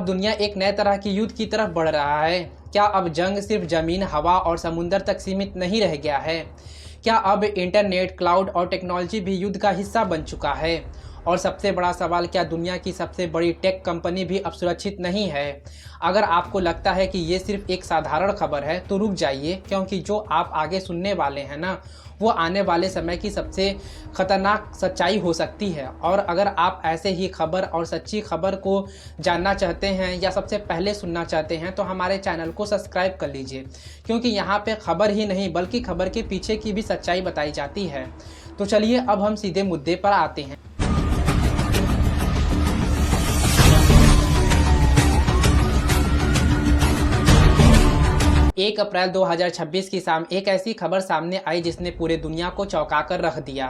अब दुनिया एक नए तरह की युद्ध की तरफ बढ़ रहा है। क्या अब जंग सिर्फ जमीन, हवा और समुद्र तक सीमित नहीं रह गया है? क्या अब इंटरनेट, क्लाउड और टेक्नोलॉजी भी युद्ध का हिस्सा बन चुका है? और सबसे बड़ा सवाल, क्या दुनिया की सबसे बड़ी टेक कंपनी भी अब सुरक्षित नहीं है? अगर आपको लगता है कि ये सिर्फ एक साधारण खबर है तो रुक जाइए, क्योंकि जो आप आगे सुनने वाले हैं ना, वो आने वाले समय की सबसे खतरनाक सच्चाई हो सकती है। और अगर आप ऐसे ही खबर और सच्ची खबर को जानना चाहते हैं या सबसे पहले सुनना चाहते हैं तो हमारे चैनल को सब्सक्राइब कर लीजिए, क्योंकि यहाँ पे खबर ही नहीं बल्कि खबर के पीछे की भी सच्चाई बताई जाती है। तो चलिए अब हम सीधे मुद्दे पर आते हैं। 1 अप्रैल 2026 की शाम एक ऐसी खबर सामने आई जिसने पूरे दुनिया को चौंका कर रख दिया।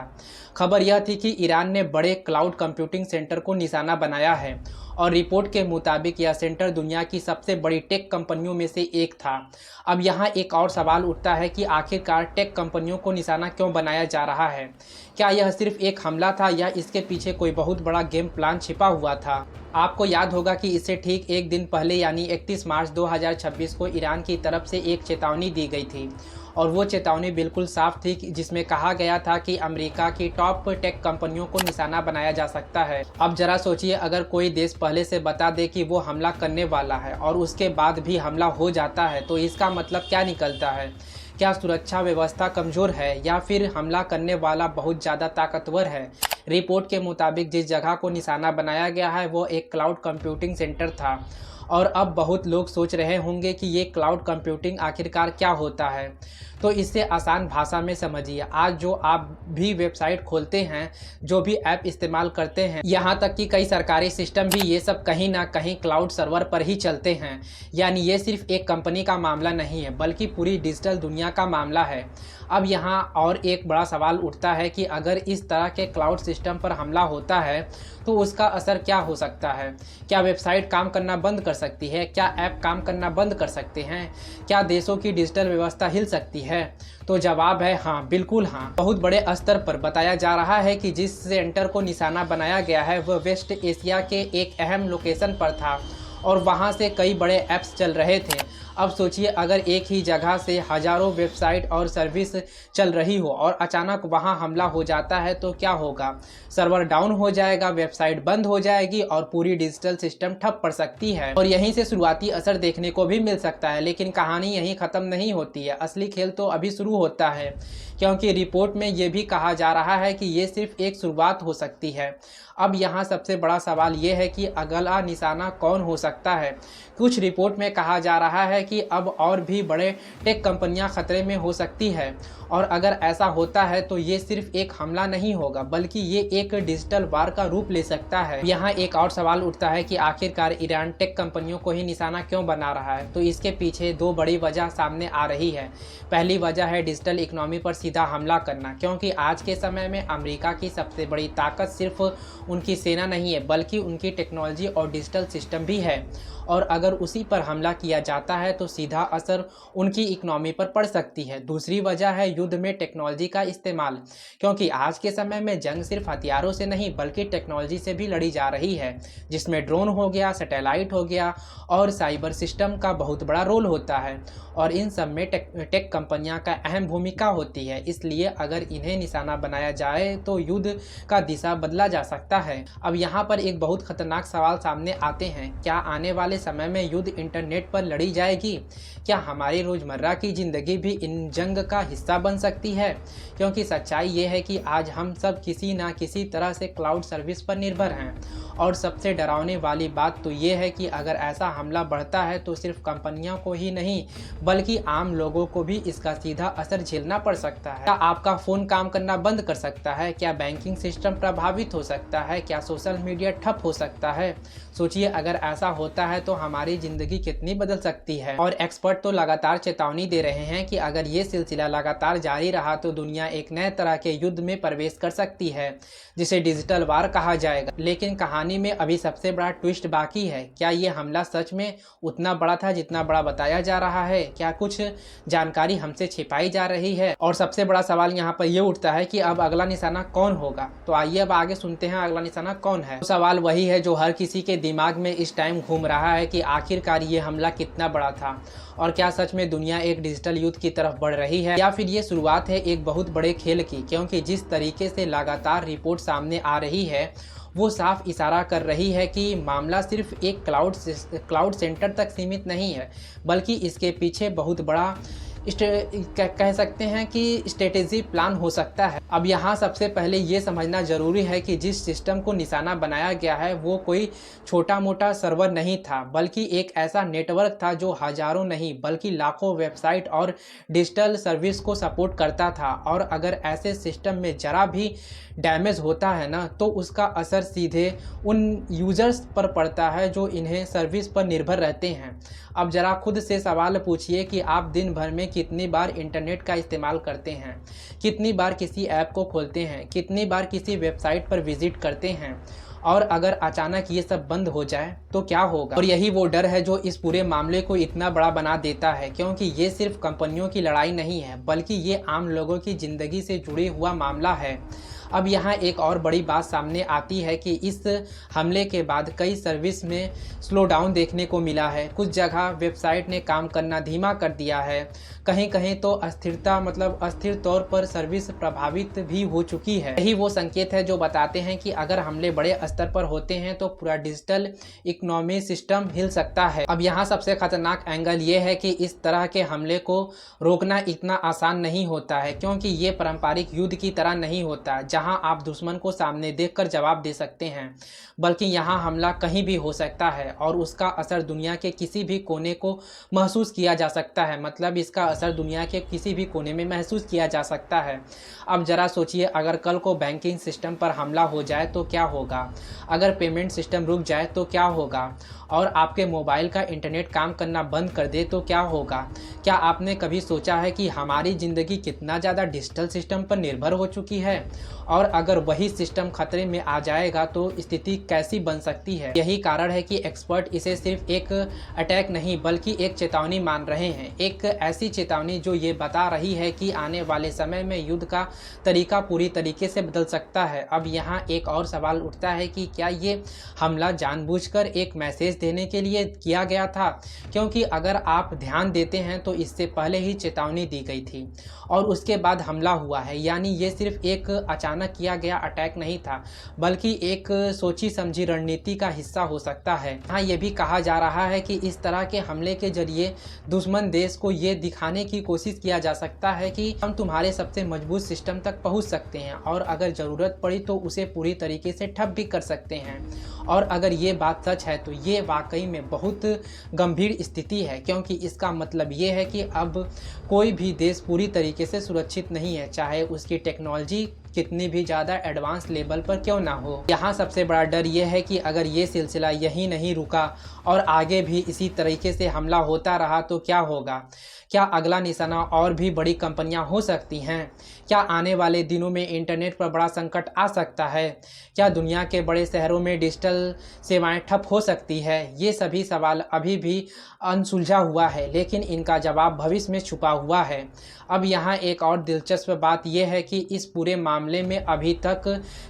खबर यह थी कि ईरान ने बड़े क्लाउड कंप्यूटिंग सेंटर को निशाना बनाया है और रिपोर्ट के मुताबिक यह सेंटर दुनिया की सबसे बड़ी टेक कंपनियों में से एक था। अब यहाँ एक और सवाल उठता है कि आखिरकार टेक कंपनियों को निशाना क्यों बनाया जा रहा है? क्या यह सिर्फ एक हमला था या इसके पीछे कोई बहुत बड़ा गेम प्लान छिपा हुआ था? आपको याद होगा कि इससे ठीक एक दिन पहले यानी 31 मार्च 2026 को ईरान की तरफ से एक चेतावनी दी गई थी, और वो चेतावनी बिल्कुल साफ थी, जिसमें कहा गया था कि अमेरिका की टॉप टेक कंपनियों को निशाना बनाया जा सकता है। अब जरा सोचिए, अगर कोई देश पहले से बता दे कि वो हमला करने वाला है और उसके बाद भी हमला हो जाता है तो इसका मतलब क्या निकलता है? क्या सुरक्षा व्यवस्था कमज़ोर है या फिर हमला करने वाला बहुत ज़्यादा ताकतवर है? रिपोर्ट के मुताबिक जिस जगह को निशाना बनाया गया है वो एक क्लाउड कंप्यूटिंग सेंटर था। और अब बहुत लोग सोच रहे होंगे कि ये क्लाउड कंप्यूटिंग आखिरकार क्या होता है। तो इससे आसान भाषा में समझिए, आज जो आप भी वेबसाइट खोलते हैं, जो भी ऐप इस्तेमाल करते हैं, यहाँ तक कि कई सरकारी सिस्टम भी ये सब कहीं ना कहीं क्लाउड सर्वर पर ही चलते हैं। यानी ये सिर्फ एक कंपनी का मामला नहीं है बल्कि पूरी डिजिटल दुनिया का मामला है। अब यहाँ और एक बड़ा सवाल उठता है कि अगर इस तरह के क्लाउड सिस्टम पर हमला होता है तो उसका असर क्या हो सकता है? क्या वेबसाइट काम करना बंद कर सकती है? क्या ऐप काम करना बंद कर सकते हैं? क्या देशों की डिजिटल व्यवस्था हिल सकती है? तो जवाब है हाँ, बिल्कुल हाँ। बहुत बड़े स्तर पर बताया जा रहा है कि जिस सेंटर को निशाना बनाया गया है वह वेस्ट एशिया के एक अहम लोकेशन पर था और वहाँ से कई बड़े ऐप्स चल रहे थे। अब सोचिए, अगर एक ही जगह से हजारों वेबसाइट और सर्विस चल रही हो और अचानक वहां हमला हो जाता है तो क्या होगा? सर्वर डाउन हो जाएगा, वेबसाइट बंद हो जाएगी और पूरी डिजिटल सिस्टम ठप पड़ सकती है। और यहीं से शुरुआती असर देखने को भी मिल सकता है। लेकिन कहानी यहीं ख़त्म नहीं होती है, असली खेल तो अभी शुरू होता है, क्योंकि रिपोर्ट में ये भी कहा जा रहा है कि ये सिर्फ एक शुरुआत हो सकती है। अब यहाँ सबसे बड़ा सवाल ये है कि अगला निशाना कौन हो सकता है? कुछ रिपोर्ट में कहा जा रहा है कि अब और भी बड़े टेक कंपनियां खतरे में हो सकती है, और अगर ऐसा होता है तो ये सिर्फ एक हमला नहीं होगा बल्कि ये एक डिजिटल वार का रूप ले सकता है। यहाँ एक और सवाल उठता है कि आखिरकार ईरान टेक कंपनियों को ही निशाना क्यों बना रहा है? तो इसके पीछे दो बड़ी वजह सामने आ रही है। पहली वजह है डिजिटल इकोनॉमी पर सीधा हमला करना, क्योंकि आज के समय में अमेरिका की सबसे बड़ी ताकत सिर्फ उनकी सेना नहीं है बल्कि उनकी टेक्नोलॉजी और डिजिटल सिस्टम भी है। और अगर उसी पर हमला किया जाता है तो सीधा असर उनकी इकोनॉमी पर पड़ सकती है। दूसरी वजह है युद्ध में टेक्नोलॉजी का इस्तेमाल, क्योंकि आज के समय में जंग सिर्फ हथियारों से नहीं बल्कि टेक्नोलॉजी से भी लड़ी जा रही है, जिसमें ड्रोन हो गया, सैटेलाइट हो गया और साइबर सिस्टम का बहुत बड़ा रोल होता है। और इन सब में टेक कंपनियां का अहम भूमिका होती है। इसलिए अगर इन्हें निशाना बनाया जाए तो युद्ध का दिशा बदला जा सकता है। अब यहाँ पर एक बहुत खतरनाक सवाल सामने आते हैं, क्या आने वाले समय में युद्ध इंटरनेट पर लड़ी जाएगी? क्या हमारी रोज़मर्रा की ज़िंदगी भी इन जंग का हिस्सा बन सकती है? क्योंकि सच्चाई ये है कि आज हम सब किसी ना किसी तरह से क्लाउड सर्विस पर निर्भर हैं। और सबसे डरावने वाली बात तो ये है कि अगर ऐसा हमला बढ़ता है तो सिर्फ कंपनियों को ही नहीं बल्कि आम लोगों को भी इसका सीधा असर झेलना पड़ सकता है। क्या आपका फ़ोन काम करना बंद कर सकता है? क्या बैंकिंग सिस्टम प्रभावित हो सकता है? क्या सोशल मीडिया ठप हो सकता है? सोचिए, अगर ऐसा होता है तो हमारी ज़िंदगी कितनी बदल सकती है। और एक्सपर्ट तो लगातार चेतावनी दे रहे हैं कि अगर ये सिलसिला लगातार जारी रहा तो दुनिया एक नए तरह के युद्ध में प्रवेश कर सकती है, जिसे डिजिटल वार कहा जाएगा। लेकिन कहानी कहानी में अभी सबसे बड़ा ट्विस्ट बाकी है। क्या ये हमला सच में उतना बड़ा था जितना बड़ा बताया जा रहा है? क्या कुछ जानकारी हमसे छिपाई जा रही है? और सबसे बड़ा सवाल यहाँ पर ये उठता है कि अब अगला निशाना कौन होगा। तो आइए अब आगे सुनते हैं अगला निशाना कौन है। तो सवाल वही है जो हर किसी के दिमाग में इस टाइम घूम रहा है कि आखिरकार ये हमला कितना बड़ा था और क्या सच में दुनिया एक डिजिटल युद्ध की तरफ बढ़ रही है, या फिर ये शुरुआत है एक बहुत बड़े खेल की। क्योंकि जिस तरीके से लगातार रिपोर्ट सामने आ रही है वो साफ इशारा कर रही है कि मामला सिर्फ एक क्लाउड सेंटर तक सीमित नहीं है, बल्कि इसके पीछे बहुत बड़ा कह सकते हैं कि स्ट्रेटेजी प्लान हो सकता है। अब यहाँ सबसे पहले ये समझना जरूरी है कि जिस सिस्टम को निशाना बनाया गया है वो कोई छोटा मोटा सर्वर नहीं था, बल्कि एक ऐसा नेटवर्क था जो हजारों नहीं बल्कि लाखों वेबसाइट और डिजिटल सर्विस को सपोर्ट करता था। और अगर ऐसे सिस्टम में जरा भी डैमेज होता है ना, तो उसका असर सीधे उन यूजर्स पर पड़ता है जो इन्हें सर्विस पर निर्भर रहते हैं। अब ज़रा खुद से सवाल पूछिए कि आप दिन भर में कितनी बार इंटरनेट का इस्तेमाल करते हैं, कितनी बार किसी ऐप को खोलते हैं, कितनी बार किसी वेबसाइट पर विजिट करते हैं। और अगर अचानक ये सब बंद हो जाए तो क्या होगा। और यही वो डर है जो इस पूरे मामले को इतना बड़ा बना देता है, क्योंकि ये सिर्फ कंपनियों की लड़ाई नहीं है, बल्कि ये आम लोगों की ज़िंदगी से जुड़े हुआ मामला है। अब यहाँ एक और बड़ी बात सामने आती है कि इस हमले के बाद कई सर्विस में स्लो डाउन देखने को मिला है। कुछ जगह वेबसाइट ने काम करना धीमा कर दिया है, कहीं कहीं तो अस्थिर तौर पर सर्विस प्रभावित भी हो चुकी है। यही वो संकेत है जो बताते हैं कि अगर हमले बड़े स्तर पर होते हैं तो पूरा डिजिटल इकोनॉमी सिस्टम हिल सकता है। अब यहाँ सबसे खतरनाक एंगल ये है कि इस तरह के हमले को रोकना इतना आसान नहीं होता है, क्योंकि ये पारंपरिक युद्ध की तरह नहीं होता जहां आप दुश्मन को सामने देखकर जवाब दे सकते हैं, बल्कि यहाँ हमला कहीं भी हो सकता है और उसका असर दुनिया के किसी भी कोने को महसूस किया जा सकता है। मतलब इसका असर दुनिया के किसी भी कोने में महसूस किया जा सकता है। अब ज़रा सोचिए, अगर कल को बैंकिंग सिस्टम पर हमला हो जाए तो क्या होगा, अगर पेमेंट सिस्टम रुक जाए तो क्या होगा, और आपके मोबाइल का इंटरनेट काम करना बंद कर दे तो क्या होगा। क्या आपने कभी सोचा है कि हमारी ज़िंदगी कितना ज़्यादा डिजिटल सिस्टम पर निर्भर हो चुकी है, और अगर वही सिस्टम खतरे में आ जाएगा तो स्थिति कैसी बन सकती है। यही कारण है कि एक्सपर्ट इसे सिर्फ एक अटैक नहीं बल्कि एक चेतावनी मान रहे हैं, एक ऐसी चेतावनी जो ये बता रही है कि आने वाले समय में युद्ध का तरीका पूरी तरीके से बदल सकता है। अब यहाँ एक और सवाल उठता है कि क्या ये हमला जानबूझकर एक मैसेज देने के लिए किया गया था, क्योंकि अगर आप ध्यान देते हैं तो इससे पहले ही चेतावनी दी गई थी और उसके बाद हमला हुआ है। यानी ये सिर्फ एक अचानक किया गया अटैक नहीं था, बल्कि एक सोची समझी रणनीति का हिस्सा हो सकता है। हाँ, ये भी कहा जा रहा है कि इस तरह के हमले के जरिए दुश्मन देश को ये दिखाने की कोशिश किया जा सकता है कि हम तुम्हारे सबसे मजबूत सिस्टम तक पहुंच सकते हैं और अगर ज़रूरत पड़ी तो उसे पूरी तरीके से ठप भी कर सकते हैं। और अगर ये बात सच है तो ये वाकई में बहुत गंभीर स्थिति है, क्योंकि इसका मतलब ये है कि अब कोई भी देश पूरी तरीके से सुरक्षित नहीं है, चाहे उसकी टेक्नोलॉजी कितनी भी ज़्यादा एडवांस लेवल पर क्यों ना हो। यहाँ सबसे बड़ा डर यह है कि अगर ये सिलसिला यहीं नहीं रुका और आगे भी इसी तरीके से हमला होता रहा तो क्या होगा। क्या अगला निशाना और भी बड़ी कंपनियां हो सकती हैं? क्या आने वाले दिनों में इंटरनेट पर बड़ा संकट आ सकता है? क्या दुनिया के बड़े शहरों में डिजिटल सेवाएं ठप हो सकती है? ये सभी सवाल अभी भी अनसुलझा हुआ है, लेकिन इनका जवाब भविष्य में छुपा हुआ है। अब यहाँ एक और दिलचस्प बात यह है कि इस पूरे मामले में अभी तक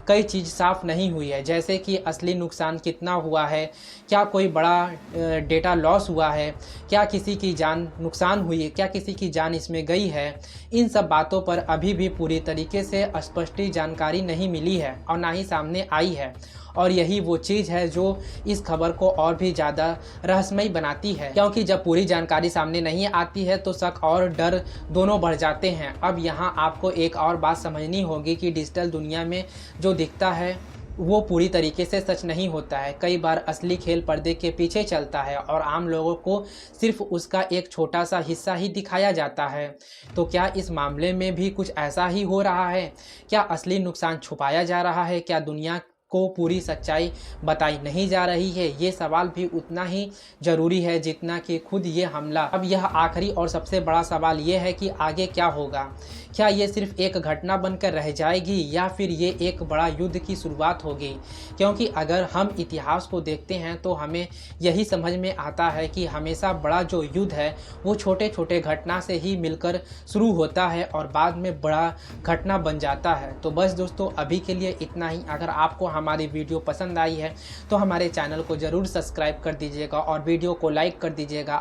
कई चीज़ साफ नहीं हुई है, जैसे कि असली नुकसान कितना हुआ है, क्या कोई बड़ा डेटा लॉस हुआ है, क्या किसी की जान नुकसान हुई है, क्या किसी की जान इसमें गई है। इन सब बातों पर अभी भी पूरी तरीके से स्पष्ट जानकारी नहीं मिली है और ना ही सामने आई है, और यही वो चीज़ है जो इस खबर को और भी ज़्यादा रहस्यमयी बनाती है, क्योंकि जब पूरी जानकारी सामने नहीं आती है तो शक और डर दोनों बढ़ जाते हैं। अब यहाँ आपको एक और बात समझनी होगी कि डिजिटल दुनिया में जो दिखता है वो पूरी तरीके से सच नहीं होता है। कई बार असली खेल पर्दे के पीछे चलता है और आम लोगों को सिर्फ उसका एक छोटा सा हिस्सा ही दिखाया जाता है। तो क्या इस मामले में भी कुछ ऐसा ही हो रहा है? क्या असली नुकसान छुपाया जा रहा है? क्या दुनिया को पूरी सच्चाई बताई नहीं जा रही है? ये सवाल भी उतना ही ज़रूरी है जितना कि खुद ये हमला। अब यह आखिरी और सबसे बड़ा सवाल ये है कि आगे क्या होगा। क्या ये सिर्फ एक घटना बनकर रह जाएगी या फिर ये एक बड़ा युद्ध की शुरुआत होगी? क्योंकि अगर हम इतिहास को देखते हैं तो हमें यही समझ में आता है कि हमेशा बड़ा जो युद्ध है वो छोटे छोटे घटना से ही मिलकर शुरू होता है और बाद में बड़ा घटना बन जाता है। तो बस दोस्तों, अभी के लिए इतना ही। अगर आपको हमारी वीडियो पसंद आई है तो हमारे चैनल को ज़रूर सब्सक्राइब कर दीजिएगा और वीडियो को लाइक कर दीजिएगा।